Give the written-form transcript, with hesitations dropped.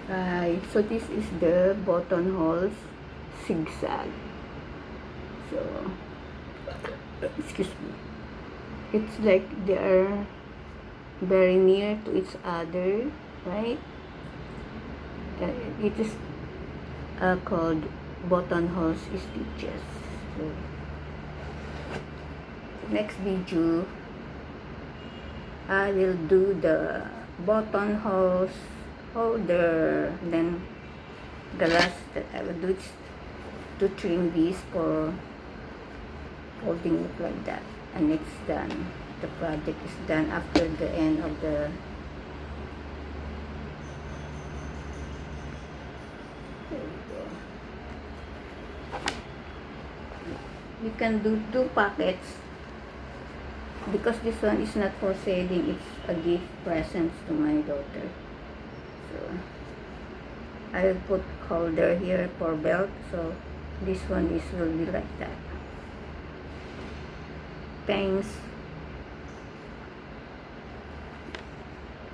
So this is the buttonholes zigzag. So, excuse me. It's like they are very near to each other, right? It is called buttonholes stitches. So, next video, I will do the buttonholes holder. Then the last that I will do is to trim these for holding it like that, and it's done. The project is done after the end of the you can do 2 pockets because this one is not for selling, it's a gift present to my daughter. So I will put holder here for belt, so this one will be like that. Thanks.